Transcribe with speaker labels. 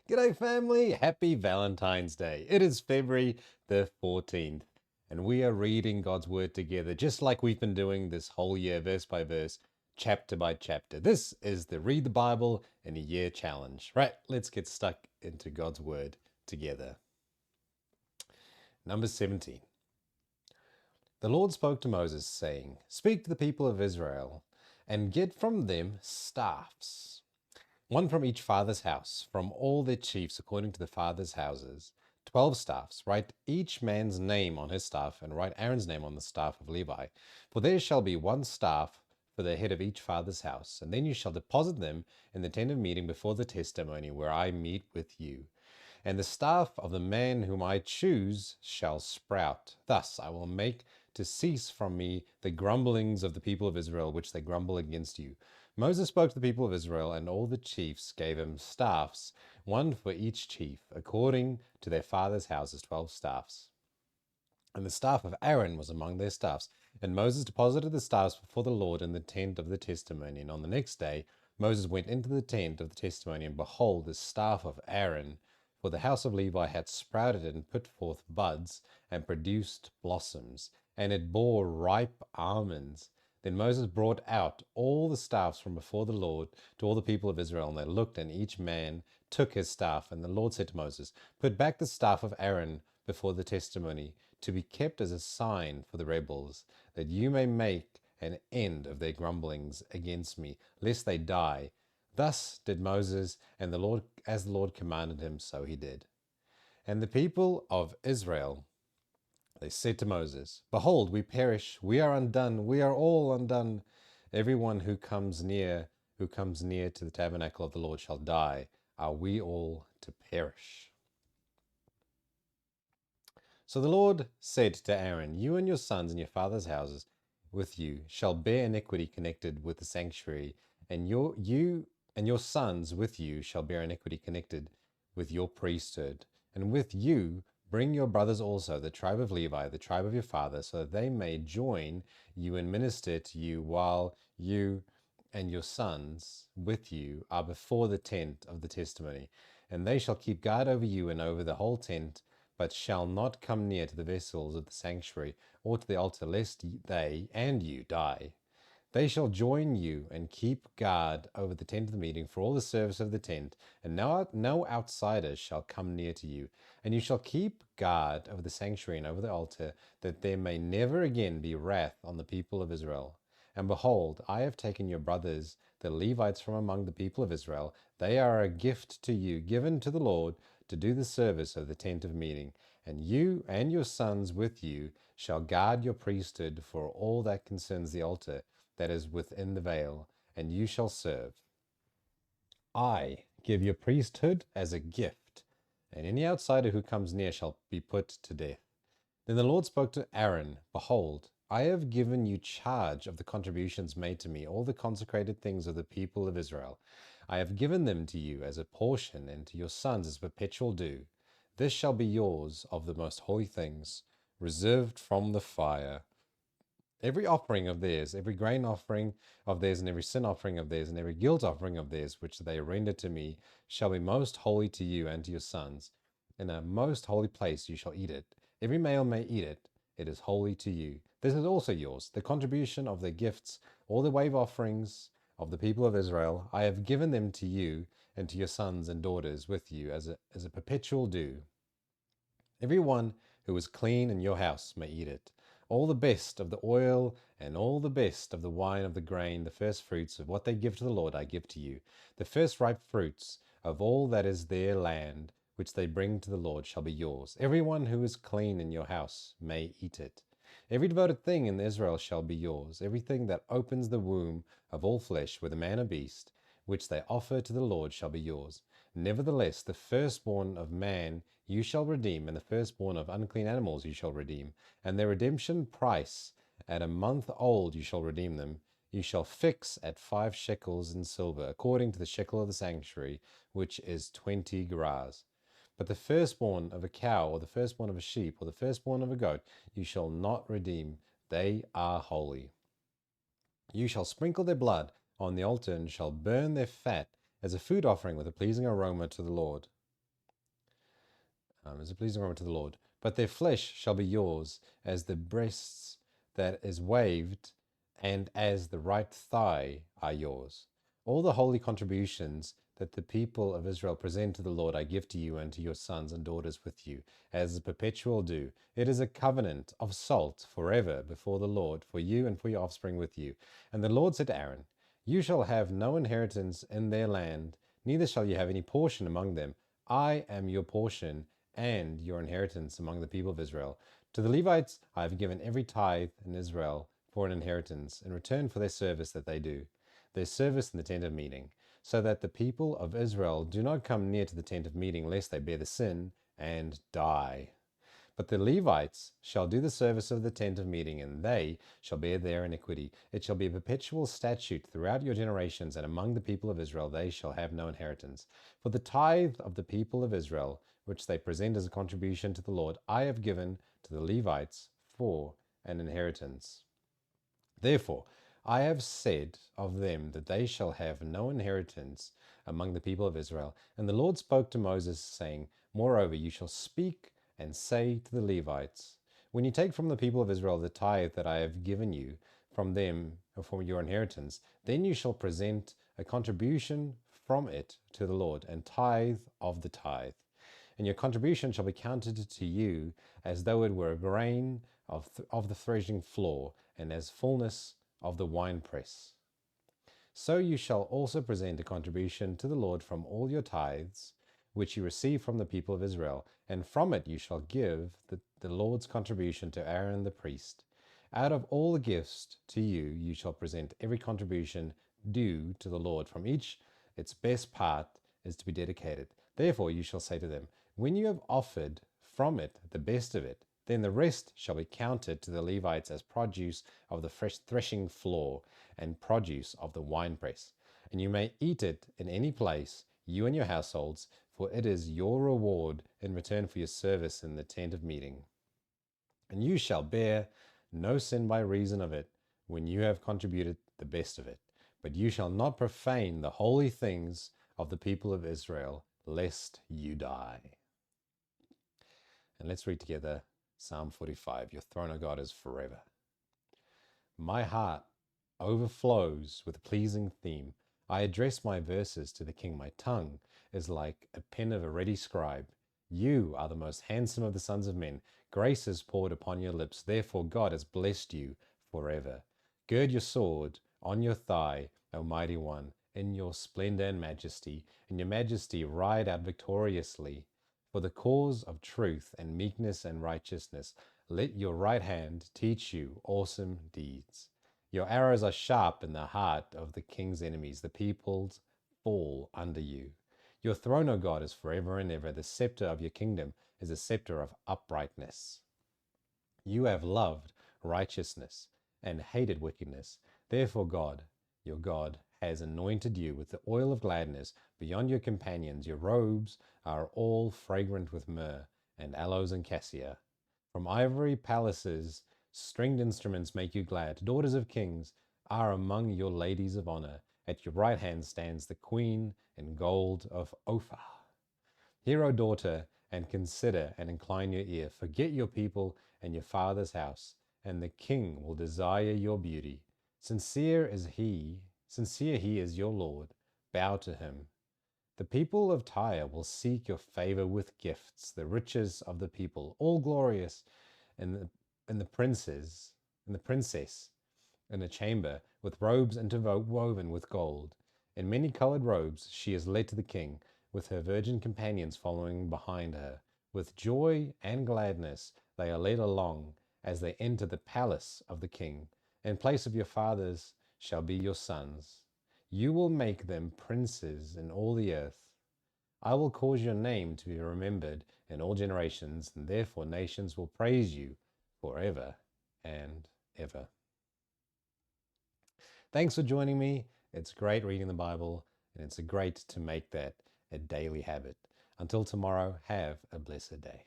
Speaker 1: G'day, family. Happy Valentine's Day. It is February the 14th, and we are reading God's Word together, just like we've been doing this whole year, verse by verse, chapter by chapter. This is the Read the Bible in a Year challenge. Right, let's get stuck into God's Word together. Number 17. The Lord spoke to Moses, saying, "Speak to the people of Israel, and get from them staffs, one from each father's house, from all their chiefs according to the fathers' houses, 12 staffs. Write each man's name on his staff, and write Aaron's name on the staff of Levi. For there shall be one staff for the head of each father's house. And then you shall deposit them in the tent of meeting before the testimony where I meet with you. And the staff of the man whom I choose shall sprout. Thus I will make to cease from me the grumblings of the people of Israel, which they grumble against you." Moses spoke to the people of Israel, and all the chiefs gave him staffs, one for each chief, according to their fathers' houses, 12 staffs. And the staff of Aaron was among their staffs. And Moses deposited the staffs before the Lord in the tent of the testimony. And on the next day, Moses went into the tent of the testimony, and behold, the staff of Aaron, for the house of Levi had sprouted and put forth buds and produced blossoms, and it bore ripe almonds. Then Moses brought out all the staffs from before the Lord to all the people of Israel, and they looked, and each man took his staff. And the Lord said to Moses, "Put back the staff of Aaron before the testimony, to be kept as a sign for the rebels, that you may make an end of their grumblings against me, lest they die." Thus did Moses, and the Lord, as the Lord commanded him, so he did. And the people of Israel, they said to Moses, "Behold, we perish, we are undone, we are all undone. Everyone who comes near to the tabernacle of the Lord shall die. Are we all to perish?" So the Lord said to Aaron, "You and your sons and your father's houses with you shall bear iniquity connected with the sanctuary, and you and your sons with you shall bear iniquity connected with your priesthood. And with you bring your brothers also, the tribe of Levi, the tribe of your father, so that they may join you and minister to you while you and your sons with you are before the tent of the testimony. And they shall keep guard over you and over the whole tent, but shall not come near to the vessels of the sanctuary or to the altar, lest they and you die. They shall join you and keep guard over the tent of the meeting for all the service of the tent, and no outsiders shall come near to you. And you shall keep guard over the sanctuary and over the altar, that there may never again be wrath on the people of Israel. And behold, I have taken your brothers, the Levites, from among the people of Israel. They are a gift to you, given to the Lord, to do the service of the tent of meeting. And you and your sons with you shall guard your priesthood for all that concerns the altar that is within the veil, and you shall serve. I give your priesthood as a gift, and any outsider who comes near shall be put to death." Then the Lord spoke to Aaron, "Behold, I have given you charge of the contributions made to me, all the consecrated things of the people of Israel. I have given them to you as a portion, and to your sons as perpetual due. This shall be yours of the most holy things, reserved from the fire. Every offering of theirs, every grain offering of theirs, and every sin offering of theirs, and every guilt offering of theirs, which they render to me, shall be most holy to you and to your sons. In a most holy place you shall eat it. Every male may eat it. It is holy to you. This is also yours, the contribution of the gifts, all the wave offerings of the people of Israel. I have given them to you and to your sons and daughters with you as a perpetual due. Every one who is clean in your house may eat it. All the best of the oil and all the best of the wine of the grain, the first fruits of what they give to the Lord, I give to you. The first ripe fruits of all that is their land, which they bring to the Lord, shall be yours. Everyone who is clean in your house may eat it. Every devoted thing in Israel shall be yours. Everything that opens the womb of all flesh, whether man or beast, which they offer to the Lord, shall be yours. Nevertheless, the firstborn of man you shall redeem, and the firstborn of unclean animals you shall redeem, and their redemption price at a month old you shall redeem them. You shall fix at 5 shekels in silver, according to the shekel of the sanctuary, which is 20 gerahs. But the firstborn of a cow, or the firstborn of a sheep, or the firstborn of a goat, you shall not redeem. They are holy. You shall sprinkle their blood on the altar, and shall burn their fat as a food offering with a pleasing aroma to the Lord. Is a pleasing aroma to the Lord. But their flesh shall be yours, as the breasts that is waved, and as the right thigh are yours. All the holy contributions that the people of Israel present to the Lord I give to you and to your sons and daughters with you, as a perpetual due. It is a covenant of salt forever before the Lord, for you and for your offspring with you. And the Lord said to Aaron, You shall have no inheritance in their land, neither shall you have any portion among them. I am your portion and your inheritance among the people of Israel. To the Levites I have given every tithe in Israel for an inheritance, in return for their service that they do, their service in the tent of meeting, so that the people of Israel do not come near to the tent of meeting, lest they bear the sin and die. But the Levites shall do the service of the tent of meeting, and they shall bear their iniquity. It shall be a perpetual statute throughout your generations, and among the people of Israel they shall have no inheritance. For the tithe of the people of Israel, which they present as a contribution to the Lord, I have given to the Levites for an inheritance. Therefore, I have said of them that they shall have no inheritance among the people of Israel. And the Lord spoke to Moses, saying, Moreover, you shall speak and say to the Levites, When you take from the people of Israel the tithe that I have given you from them for your inheritance, then you shall present a contribution from it to the Lord, and tithe of the tithe. And your contribution shall be counted to you as though it were a grain of the threshing floor, and as fullness of the winepress. So you shall also present a contribution to the Lord from all your tithes, which you receive from the people of Israel, and from it you shall give the Lord's contribution to Aaron the priest. Out of all the gifts to you, you shall present every contribution due to the Lord. From each, its best part is to be dedicated. Therefore you shall say to them, When you have offered from it the best of it, then the rest shall be counted to the Levites as produce of the fresh threshing floor and produce of the winepress. And you may eat it in any place, you and your households, for it is your reward in return for your service in the tent of meeting. And you shall bear no sin by reason of it when you have contributed the best of it. But you shall not profane the holy things of the people of Israel, lest you die. And let's read together Psalm 45. Your throne, O God, is forever. My heart overflows with a pleasing theme. I address my verses to the King. My tongue is like a pen of a ready scribe. You are the most handsome of the sons of men. Grace is poured upon your lips. Therefore God has blessed you forever. Gird your sword on your thigh, O mighty one, in your splendor and majesty. In your majesty ride out victoriously. For the cause of truth and meekness and righteousness, let your right hand teach you awesome deeds. Your arrows are sharp in the heart of the king's enemies. The peoples fall under you. Your throne, O God, is forever and ever. The scepter of your kingdom is a scepter of uprightness. You have loved righteousness and hated wickedness. Therefore God, your God, has anointed you with the oil of gladness beyond your companions. Your robes are all fragrant with myrrh and aloes and cassia. From ivory palaces, stringed instruments make you glad. Daughters of kings are among your ladies of honor. At your right hand stands the queen in gold of Ophir. Hear, O daughter, and consider and incline your ear. Forget your people and your father's house, and the king will desire your beauty. Sincere he is your Lord. Bow to him. The people of Tyre will seek your favor with gifts, the riches of the people, all glorious, and the princess in a chamber with robes interwoven with gold. In many colored robes she is led to the king, with her virgin companions following behind her. With joy and gladness they are led along as they enter the palace of the king. In place of your fathers shall be your sons. You will make them princes in all the earth. I will cause your name to be remembered in all generations, and therefore nations will praise you forever and ever. Thanks for joining me. It's great reading the Bible, and it's great to make that a daily habit. Until tomorrow, have a blessed day.